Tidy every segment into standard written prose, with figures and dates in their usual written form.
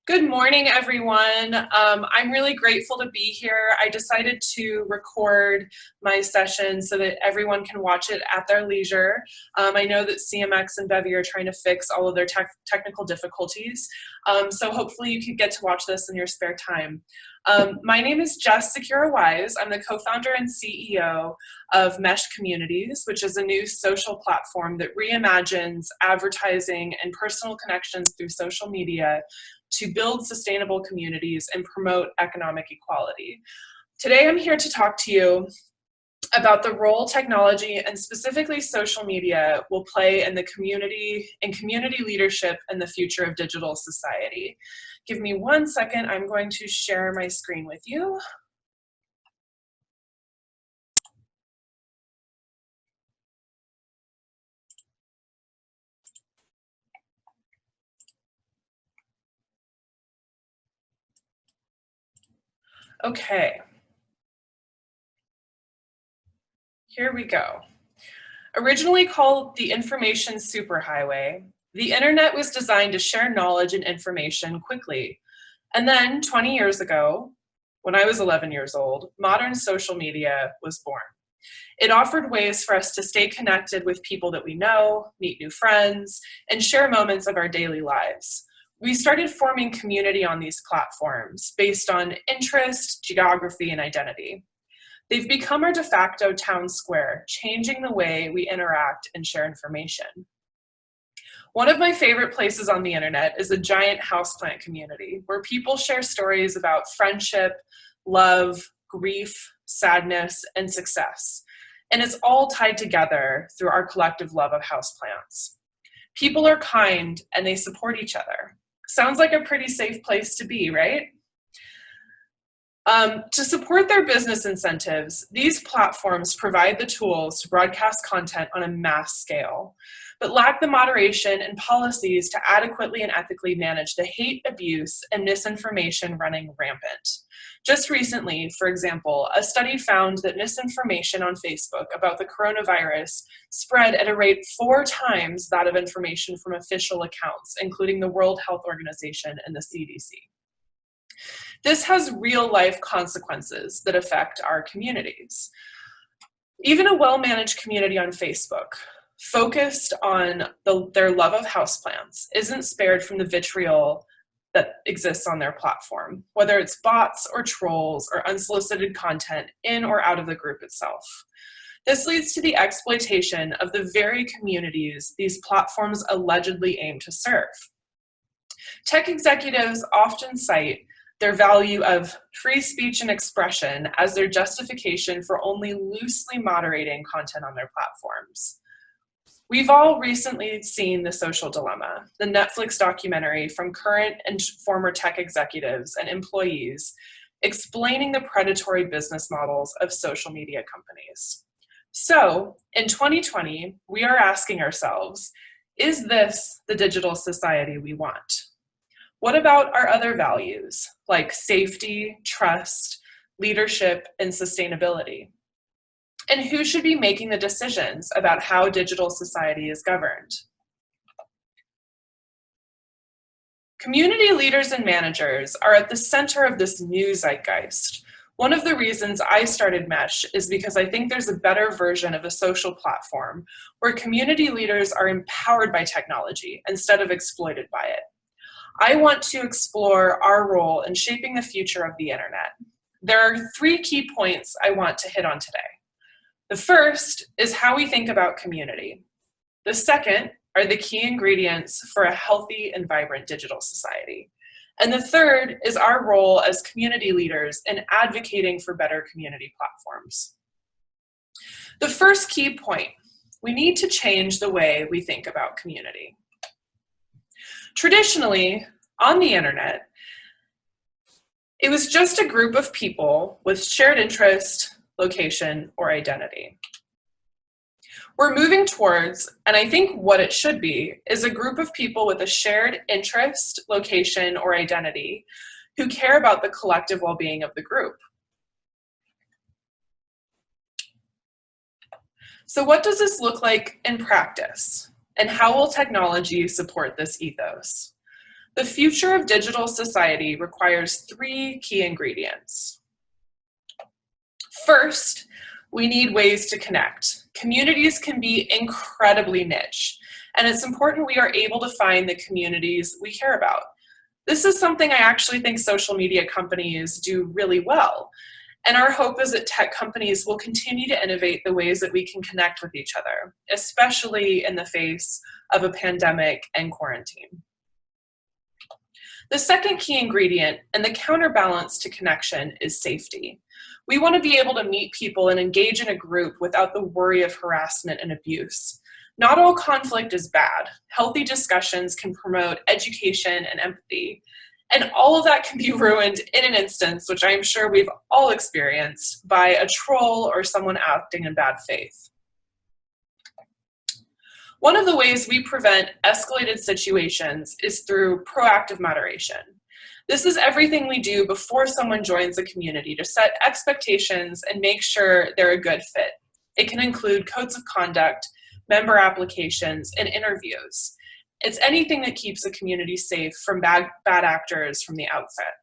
Good morning, everyone. I'm really grateful to be here. I decided to record my session so that everyone can watch it at their leisure. I know that CMX and Bevy are trying to fix all of their technical difficulties, so hopefully you can get to watch this in your spare time. My name is Jess Zakira. I'm the co-founder and CEO of Mesh Communities, which is a new social platform that reimagines advertising and personal connections through social media to build sustainable communities and promote economic equality. Today, I'm here to talk to you about the role technology and specifically social media will play in community leadership and the future of digital society. Give me 1 second. I'm going to share my screen with you. Okay. Here we go. Originally called the information superhighway, the internet was designed to share knowledge and information quickly. And then 20 years ago, when I was 11 years old, modern social media was born. It offered ways for us to stay connected with people that we know, meet new friends, and share moments of our daily lives. We started forming community on these platforms based on interest, geography, and identity. They've become our de facto town square, changing the way we interact and share information. One of my favorite places on the internet is a giant houseplant community where people share stories about friendship, love, grief, sadness, and success. And it's all tied together through our collective love of houseplants. People are kind and they support each other. Sounds like a pretty safe place to be, right? To support their business incentives, these platforms provide the tools to broadcast content on a mass scale, but lack the moderation and policies to adequately and ethically manage the hate, abuse, and misinformation running rampant. Just recently, for example, a study found that misinformation on Facebook about the coronavirus spread at a rate 4 times that of information from official accounts, including the World Health Organization and the CDC. This has real-life consequences that affect our communities. Even a well-managed community on Facebook, focused on their love of houseplants, isn't spared from the vitriol that exists on their platform, whether it's bots or trolls or unsolicited content in or out of the group itself. This leads to the exploitation of the very communities these platforms allegedly aim to serve. Tech executives often cite their value of free speech and expression as their justification for only loosely moderating content on their platforms. We've all recently seen The Social Dilemma, the Netflix documentary from current and former tech executives and employees explaining the predatory business models of social media companies. So, in 2020, we are asking ourselves, is this the digital society we want? What about our other values, like safety, trust, leadership, and sustainability? And who should be making the decisions about how digital society is governed? Community leaders and managers are at the center of this new zeitgeist. One of the reasons I started Mesh is because I think there's a better version of a social platform where community leaders are empowered by technology instead of exploited by it. I want to explore our role in shaping the future of the internet. There are 3 key points I want to hit on today. The first is how we think about community. The second are the key ingredients for a healthy and vibrant digital society. And the third is our role as community leaders in advocating for better community platforms. The first key point, we need to change the way we think about community. Traditionally, on the internet, it was just a group of people with shared interest, location, or identity. We're moving towards, and I think what it should be, is a group of people with a shared interest, location, or identity who care about the collective well-being of the group. So what does this look like in practice? And how will technology support this ethos? The future of digital society requires 3 key ingredients. First, we need ways to connect. Communities can be incredibly niche, and it's important we are able to find the communities we care about. This is something I actually think social media companies do really well. And our hope is that tech companies will continue to innovate the ways that we can connect with each other, especially in the face of a pandemic and quarantine. The second key ingredient and the counterbalance to connection is safety. We want to be able to meet people and engage in a group without the worry of harassment and abuse. Not all conflict is bad. Healthy discussions can promote education and empathy. And all of that can be ruined in an instance, which I'm sure we've all experienced, by a troll or someone acting in bad faith. One of the ways we prevent escalated situations is through proactive moderation. This is everything we do before someone joins a community to set expectations and make sure they're a good fit. It can include codes of conduct, member applications, and interviews. It's anything that keeps a community safe from bad actors from the outset.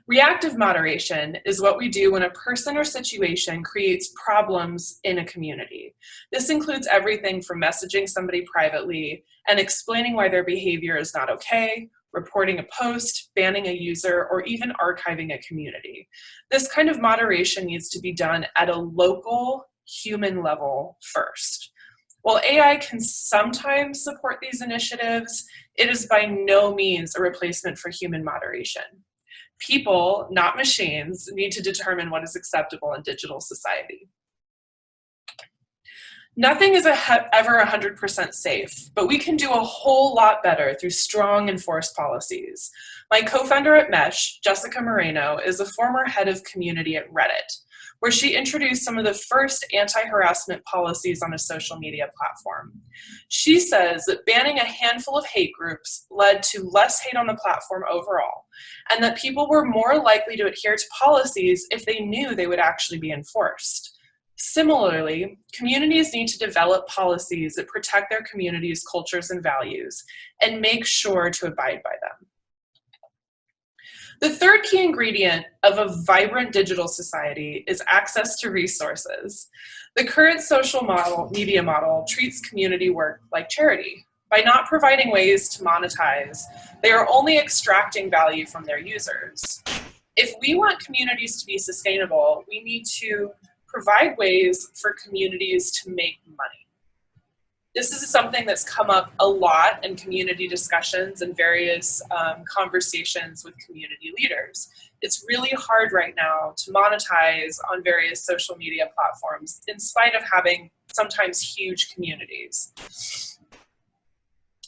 Reactive moderation is what we do when a person or situation creates problems in a community. This includes everything from messaging somebody privately and explaining why their behavior is not okay, reporting a post, banning a user, or even archiving a community. This kind of moderation needs to be done at a local, human level first. While AI can sometimes support these initiatives, it is by no means a replacement for human moderation. People, not machines, need to determine what is acceptable in digital society. Nothing is ever 100% safe, but we can do a whole lot better through strong enforced policies. My co-founder at Mesh, Jessica Moreno, is a former head of community at Reddit, where she introduced some of the first anti-harassment policies on a social media platform. She says that banning a handful of hate groups led to less hate on the platform overall, and that people were more likely to adhere to policies if they knew they would actually be enforced. Similarly, communities need to develop policies that protect their community's cultures and values and make sure to abide by them. The third key ingredient of a vibrant digital society is access to resources. The current social media model treats community work like charity. By not providing ways to monetize, they are only extracting value from their users. If we want communities to be sustainable, we need to provide ways for communities to make money. This is something that's come up a lot in community discussions and various conversations with community leaders. It's really hard right now to monetize on various social media platforms in spite of having sometimes huge communities.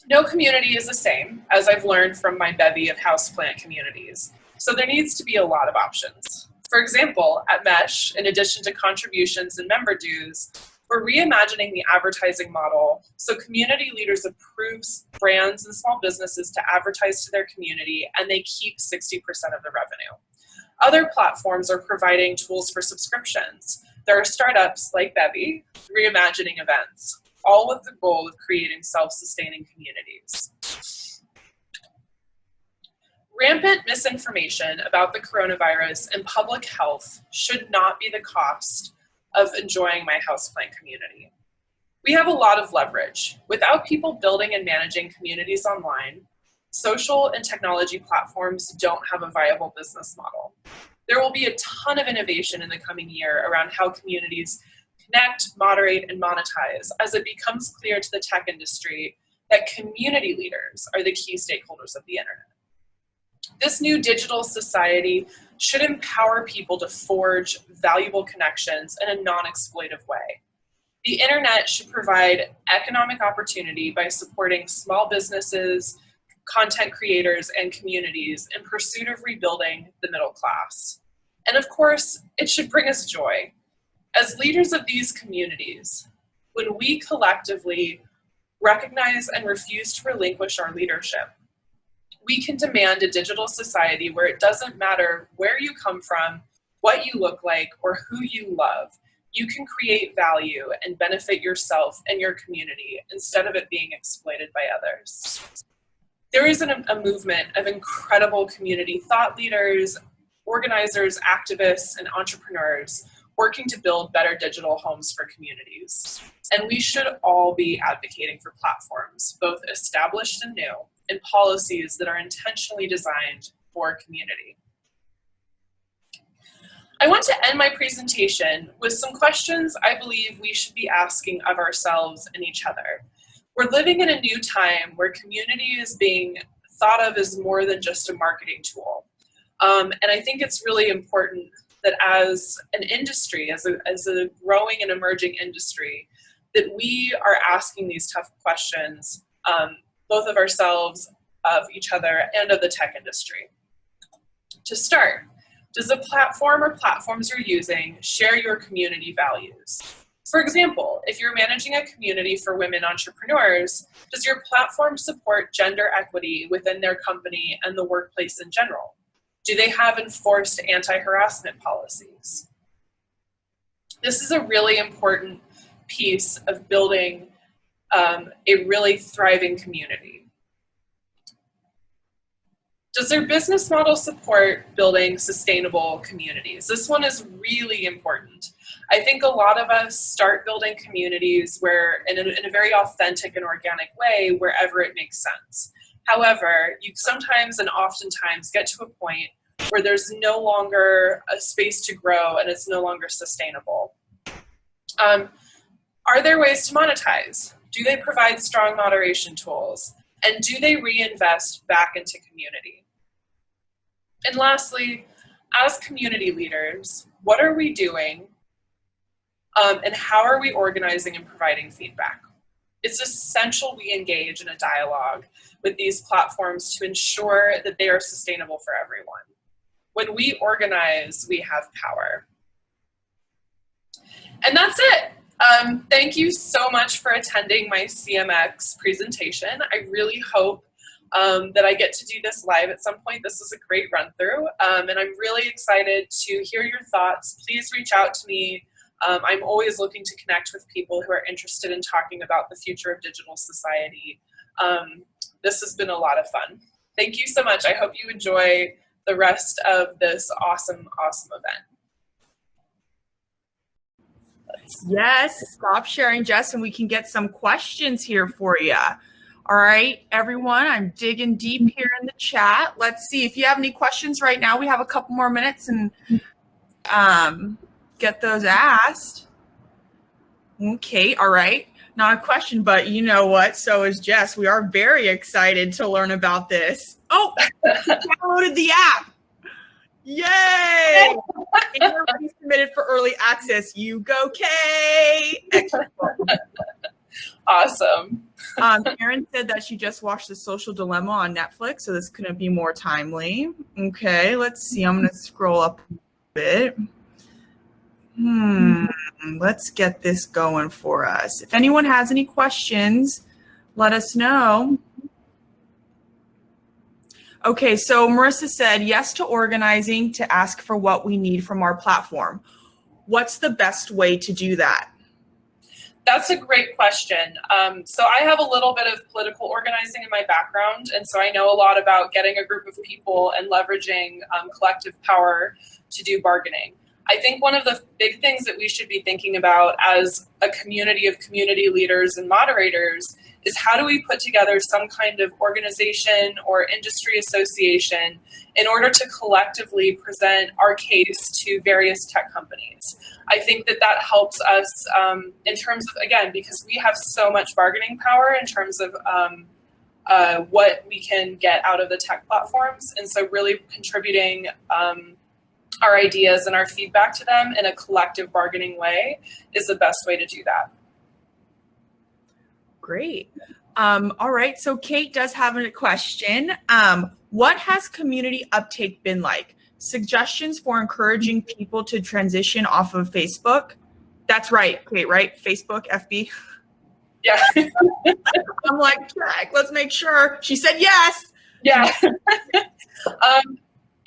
No community is the same, as I've learned from my bevy of houseplant communities, so there needs to be a lot of options. For example, at Mesh, in addition to contributions and member dues, we're reimagining the advertising model so community leaders approve brands and small businesses to advertise to their community, and they keep 60% of the revenue. Other platforms are providing tools for subscriptions. There are startups like Bevy reimagining events, all with the goal of creating self-sustaining communities. Rampant misinformation about the coronavirus and public health should not be the cost of enjoying my houseplant community. We have a lot of leverage. Without people building and managing communities online, social and technology platforms don't have a viable business model. There will be a ton of innovation in the coming year around how communities connect, moderate, and monetize as it becomes clear to the tech industry that community leaders are the key stakeholders of the internet. This new digital society should empower people to forge valuable connections in a non-exploitive way. The internet should provide economic opportunity by supporting small businesses, content creators, and communities in pursuit of rebuilding the middle class. And of course, it should bring us joy. As leaders of these communities, when we collectively recognize and refuse to relinquish our leadership, we can demand a digital society where it doesn't matter where you come from, what you look like, or who you love. You can create value and benefit yourself and your community instead of it being exploited by others. There is a movement of incredible community thought leaders, organizers, activists, and entrepreneurs working to build better digital homes for communities. And we should all be advocating for platforms, both established and new, and policies that are intentionally designed for community. I want to end my presentation with some questions I believe we should be asking of ourselves and each other. We're living in a new time where community is being thought of as more than just a marketing tool. And I think it's really important that as an industry, as a growing and emerging industry, that we are asking these tough questions, both of ourselves, of each other, and of the tech industry. To start, does the platform or platforms you're using share your community values? For example, if you're managing a community for women entrepreneurs, does your platform support gender equity within their company and the workplace in general? Do they have enforced anti-harassment policies? This is a really important piece of building a really thriving community. Does their business model support building sustainable communities? This one is really important. I think a lot of us start building communities where, in a very authentic and organic way, wherever it makes sense. However, you sometimes and oftentimes get to a point where there's no longer a space to grow and it's no longer sustainable. Are there ways to monetize? Do they provide strong moderation tools? And do they reinvest back into community? And lastly, as community leaders, what are we doing and how are we organizing and providing feedback? It's essential we engage in a dialogue with these platforms to ensure that they are sustainable for everyone. When we organize, we have power. And that's it. Thank you so much for attending my CMX presentation. I really hope that I get to do this live at some point. This was a great run through, and I'm really excited to hear your thoughts. Please reach out to me. I'm always looking to connect with people who are interested in talking about the future of digital society. This has been a lot of fun. Thank you so much. I hope you enjoy the rest of this awesome, awesome event. Yes, stop sharing, Jess, and we can get some questions here for you. All right, everyone, I'm digging deep here in the chat. Let's see if you have any questions right now. We have a couple more minutes and get those asked. Okay, all right. Not a question, but you know what? So is Jess. We are very excited to learn about this. Oh, she downloaded the app. Yay! And you're already submitted for early access. You go, Kay! Excellent. Awesome. Karen said that she just watched The Social Dilemma on Netflix, so this couldn't be more timely. Okay, let's see. I'm going to scroll up a bit. Let's get this going for us. If anyone has any questions, let us know. Okay, so Marissa said yes to organizing to ask for what we need from our platform. What's the best way to do that? That's a great question. So I have a little bit of political organizing in my background, and so I know a lot about getting a group of people and leveraging collective power to do bargaining. I think one of the big things that we should be thinking about as a community of community leaders and moderators is how do we put together some kind of organization or industry association in order to collectively present our case to various tech companies. I think that that helps us in terms of, again, because we have so much bargaining power in terms of what we can get out of the tech platforms. And so really contributing our ideas and our feedback to them in a collective bargaining way is the best way to do that. Great. All right. So Kate does have a question. What has community uptake been like? Suggestions for encouraging people to transition off of Facebook? That's right, Kate, right? Facebook, FB? Yeah. I'm like, check, let's make sure. She said yes. Yeah.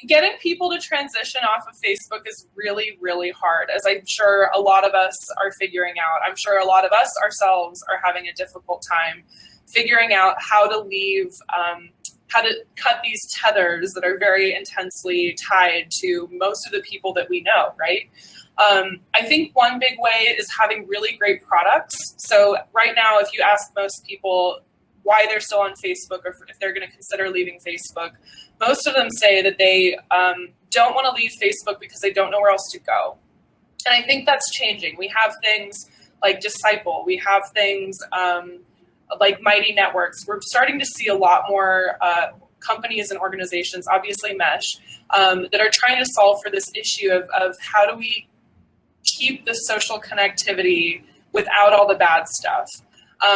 Getting people to transition off of Facebook is really, really hard, as I'm sure a lot of us are figuring out. I'm sure a lot of us ourselves are having a difficult time figuring out how to leave how to cut these tethers that are very intensely tied to most of the people that we know, right? I think one big way is having really great products. So right now, if you ask most people why they're still on Facebook or if they're going to consider leaving Facebook, most of them say that they don't want to leave Facebook because they don't know where else to go. And I think that's changing. We have things like Disciple. We have things like Mighty Networks. We're starting to see a lot more companies and organizations, obviously Mesh, that are trying to solve for this issue of how do we keep the social connectivity without all the bad stuff.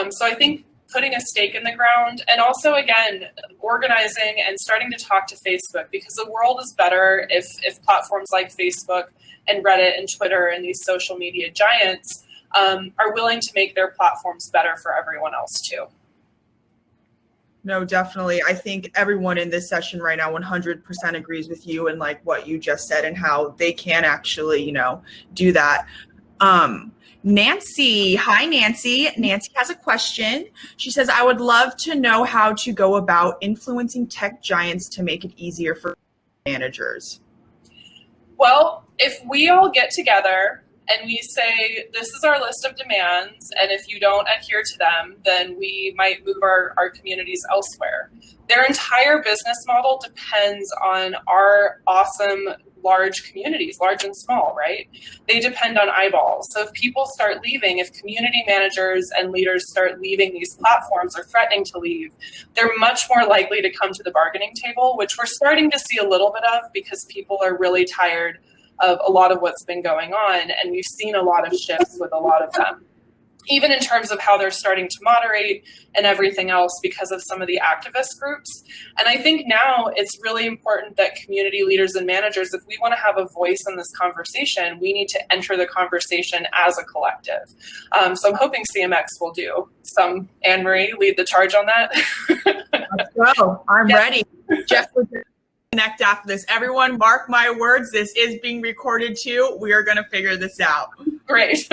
So I think putting a stake in the ground, and also, again, organizing and starting to talk to Facebook, because the world is better if platforms like Facebook and Reddit and Twitter and these social media giants are willing to make their platforms better for everyone else too. No, definitely. I think everyone in this session right now 100% agrees with you and like what you just said and how they can actually, you know, do that. Nancy, hi Nancy. Nancy has a question. She says, I would love to know how to go about influencing tech giants to make it easier for managers. Well, if we all get together and we say, this is our list of demands, and if you don't adhere to them, then we might move our communities elsewhere. Their entire business model depends on our awesome large communities, large and small, right? They depend on eyeballs. So if people start leaving, if community managers and leaders start leaving these platforms or threatening to leave, they're much more likely to come to the bargaining table, which we're starting to see a little bit of because people are really tired of a lot of what's been going on. And we've seen a lot of shifts with a lot of them, even in terms of how they're starting to moderate and everything else because of some of the activist groups. And I think now it's really important that community leaders and managers, if we want to have a voice in this conversation, we need to enter the conversation as a collective. So I'm hoping CMX will do some. Anne-Marie, lead the charge on that. Let's go. I'm ready. Jeff, connect after this. Everyone, mark my words. This is being recorded too. We are going to figure this out. Great.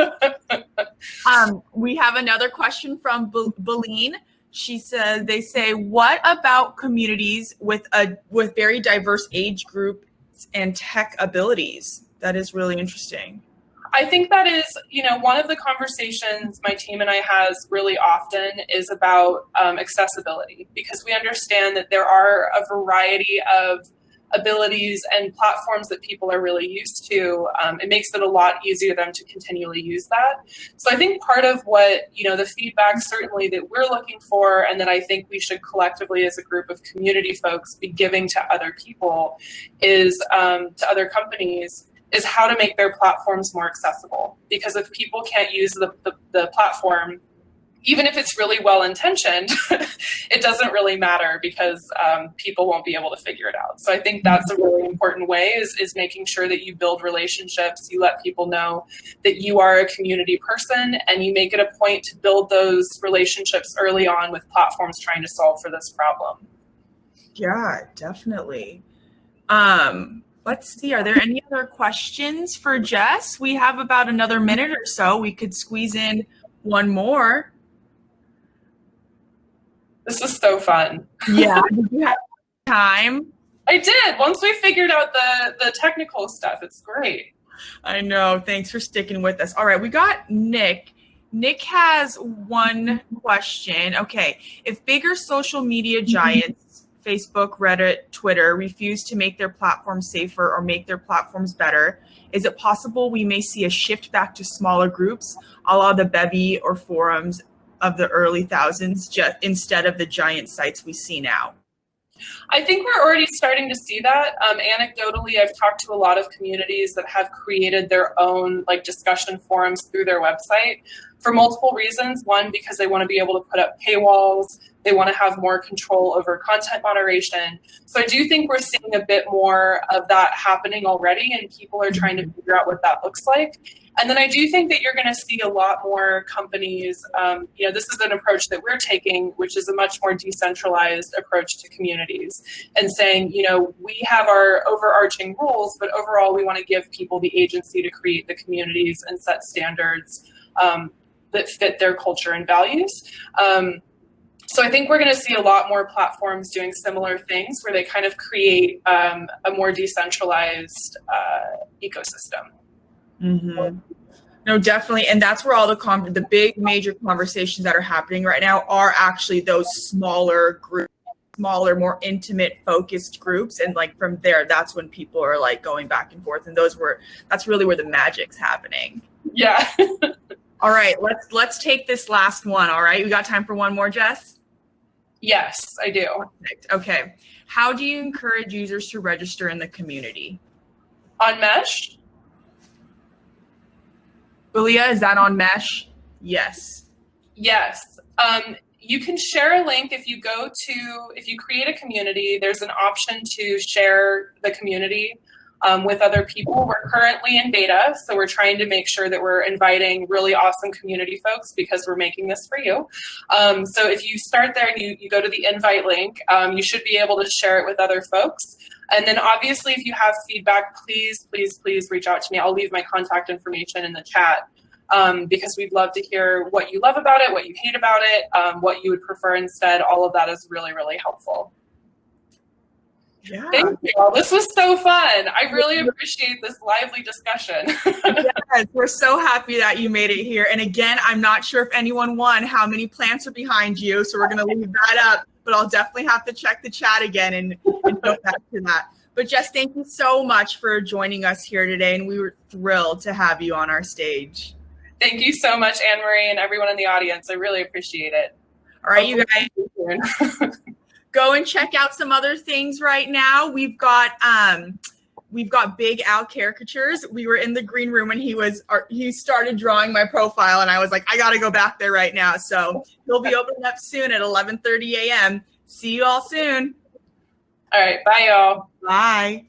We have another question from Beline. She says, they say, what about communities with very diverse age groups and tech abilities? That is really interesting. I think that is, one of the conversations my team and I has really often is about accessibility, because we understand that there are a variety of abilities and platforms that people are really used to. It makes it a lot easier for them to continually use that. So I think part of what, the feedback certainly that we're looking for, and that I think we should collectively as a group of community folks be giving to other people is, to other companies, is how to make their platforms more accessible. Because if people can't use the platform, even if it's really well-intentioned, it doesn't really matter because people won't be able to figure it out. So I think that's a really important way is making sure that you build relationships, you let people know that you are a community person, and you make it a point to build those relationships early on with platforms trying to solve for this problem. Yeah, definitely. Let's see, are there any other questions for Jess? We have about another minute or so. We could squeeze in one more. This is so fun. Yeah, did you have time? I did. Once we figured out the technical stuff, it's great. I know. Thanks for sticking with us. All right, we got Nick. Nick has one question. Okay, if bigger social media giants, Facebook, Reddit, Twitter, refuse to make their platforms safer or make their platforms better, is it possible we may see a shift back to smaller groups, a la the Bevy or forums of the early thousands, just instead of the giant sites we see now? I think we're already starting to see that. Anecdotally, I've talked to a lot of communities that have created their own discussion forums through their website for multiple reasons. One, because they want to be able to put up paywalls. They want to have more control over content moderation. So I do think we're seeing a bit more of that happening already, and people are trying to figure out what that looks like. And then I do think that you're going to see a lot more companies, this is an approach that we're taking, which is a much more decentralized approach to communities, and saying, we have our overarching rules, but overall we want to give people the agency to create the communities and set standards that fit their culture and values. So I think we're going to see a lot more platforms doing similar things where they kind of create a more decentralized ecosystem. Mm-hmm. No, definitely. And that's where all the big major conversations that are happening right now are actually those smaller groups, smaller, more intimate, focused groups. And like from there, that's when people are like going back and forth. And that's really where the magic's happening. Yeah. All right, let's take this last one. All right. We got time for one more, Jess? Yes, I do. Perfect. Okay. How do you encourage users to register in the community? On Mesh? Julia, is that on Mesh? Yes. Yes. You can share a link if you create a community, there's an option to share the community with other people. We're currently in beta, so we're trying to make sure that we're inviting really awesome community folks because we're making this for you. So if you start there and you go to the invite link, you should be able to share it with other folks. And then obviously if you have feedback, please reach out to me. I'll leave my contact information in the chat because we'd love to hear what you love about it, what you hate about it, what you would prefer instead. All of that is really, really helpful. Yeah. Thank you all. This was so fun. I really appreciate this lively discussion. Yes, we're so happy that you made it here. And again, I'm not sure if anyone won how many plants are behind you, so we're going to leave that up. But I'll definitely have to check the chat again and go back to that. But Jess, thank you so much for joining us here today. And we were thrilled to have you on our stage. Thank you so much, Anne-Marie, and everyone in the audience. I really appreciate it. All right, you guys. Go and check out some other things right now. We've got Big Al caricatures. We were in the green room and he started drawing my profile and I was like, I got to go back there right now. So he'll be opening up soon at 11:30 a.m. See you all soon. All right. Bye, y'all. Bye.